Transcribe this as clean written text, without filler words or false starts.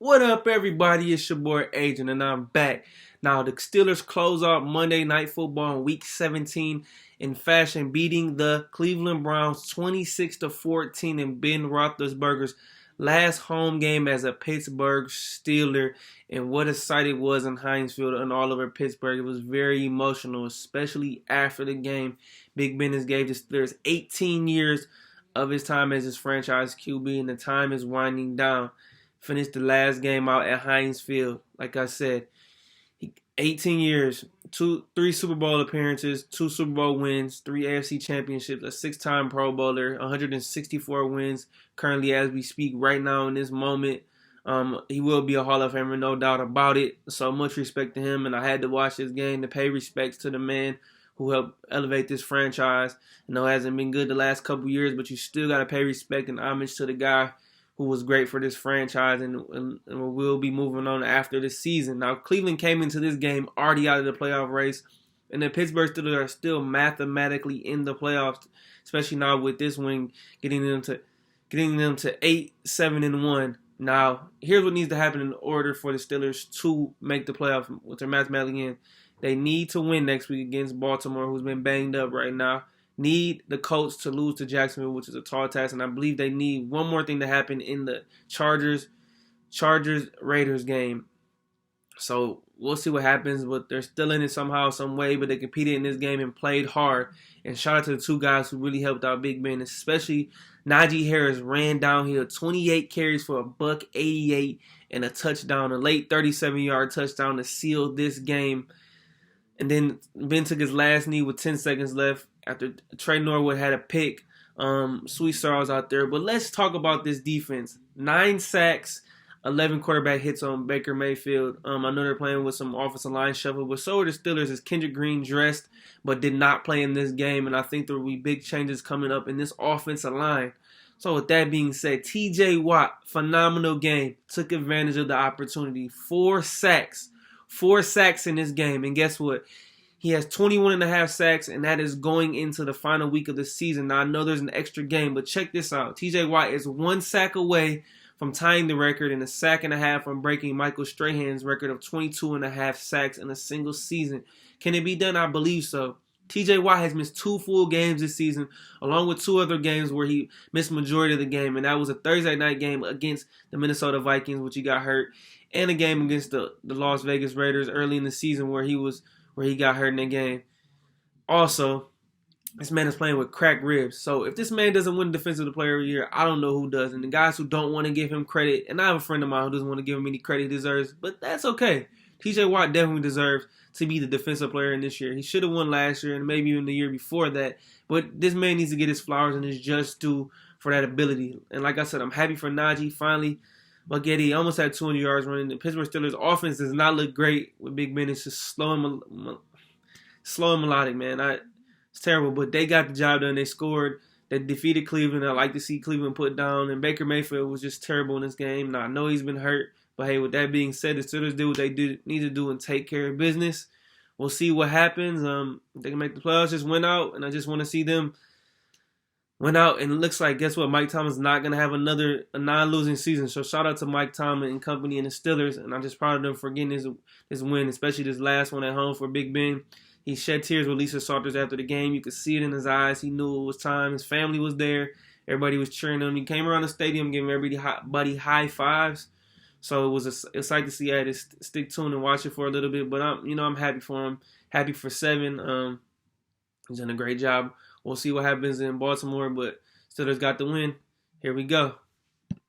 What up, everybody? It's your boy Agent, and I'm back. Now, the Steelers close out Monday Night Football in Week 17 in fashion, beating the Cleveland Browns 26-14 in Ben Roethlisberger's last home game as a Pittsburgh Steeler. And what a sight it was in Heinz Field and all over Pittsburgh. It was very emotional, especially after the game. Big Ben has gave the Steelers 18 years of his time as his franchise QB, and the time is winding down. Finished the last game out at Heinz Field. Like I said, 18 years, three Super Bowl appearances, 2 Super Bowl wins, 3 AFC championships, a 6-time Pro Bowler, 164 wins currently as we speak right now in this moment. He will be a Hall of Famer, no doubt about it. So much respect to him, and I had to watch this game to pay respects to the man who helped elevate this franchise. I know it hasn't been good the last couple years, but you still got to pay respect and homage to the guy who was great for this franchise and will be moving on after this season. Now, Cleveland came into this game already out of the playoff race, and the Pittsburgh Steelers are still mathematically in the playoffs, especially now with this win getting them to 8-7-1. Now, here's what needs to happen in order for the Steelers to make the playoffs, which are mathematically in. They need to win next week against Baltimore, who's been banged up right now. Need the Colts to lose to Jacksonville, which is a tall task, and I believe they need one more thing to happen in the Chargers-Raiders game. So we'll see what happens, but they're still in it somehow, some way, but they competed in this game and played hard. And shout out to the 2 guys who really helped out Big Ben, especially Najee Harris ran downhill, 28 carries for $188 and a touchdown, a late 37-yard touchdown to seal this game. And then Ben took his last knee with 10 seconds left after Trey Norwood had a pick. Sweet stars out there. But let's talk about this defense. 9 sacks, 11 quarterback hits on Baker Mayfield. I know they're playing with some offensive line shuffle, but so are the Steelers as Kendrick Green dressed but did not play in this game. And I think there will be big changes coming up in this offensive line. So with that being said, TJ Watt, phenomenal game. Took advantage of the opportunity. 4 sacks. 4 sacks in this game. And guess what? He has 21.5 sacks, and that is going into the final week of the season. Now, I know there's an extra game, but check this out. TJ Watt is 1 sack away from tying the record and a sack and a half from breaking Michael Strahan's record of 22.5 sacks in a single season. Can it be done? I believe so. TJ Watt has missed 2 full games this season, along with 2 other games where he missed majority of the game, and that was a Thursday night game against the Minnesota Vikings, which he got hurt, and a game against the Las Vegas Raiders early in the season where he got hurt in the game. Also, this man is playing with cracked ribs. So if this man doesn't win Defensive Player of the Year, I don't know who does. And the guys who don't want to give him credit, and I have a friend of mine who doesn't want to give him any credit he deserves, but that's okay. TJ Watt definitely deserves to be the Defensive Player in this year. He should have won last year and maybe even the year before that. But this man needs to get his flowers and his just due for that ability. And like I said, I'm happy for Najee finally. But he almost had 200 yards running. The Pittsburgh Steelers offense does not look great with Big Ben. It's just slow and melodic, man. It's terrible, but they got the job done. They scored. They defeated Cleveland. I like to see Cleveland put down. And Baker Mayfield was just terrible in this game. Now, I know he's been hurt. But, hey, with that being said, the Steelers do what they need to do and take care of business. We'll see what happens. They can make the playoffs, just win out. And I just want to see them went out, and it looks like, guess what, Mike Tomlin's not going to have a non-losing season. So shout out to Mike Tomlin and company and the Steelers, and I'm just proud of them for getting this win, especially this last one at home for Big Ben. He shed tears with Lisa Salters after the game. You could see it in his eyes. He knew it was time. His family was there. Everybody was cheering him. He came around the stadium giving everybody high fives. So it was exciting to see. I had to stick tuned and watch it for a little bit, but I'm happy for him. Happy for 7. He's done a great job. We'll see what happens in Baltimore, but Steelers got the win. Here we go.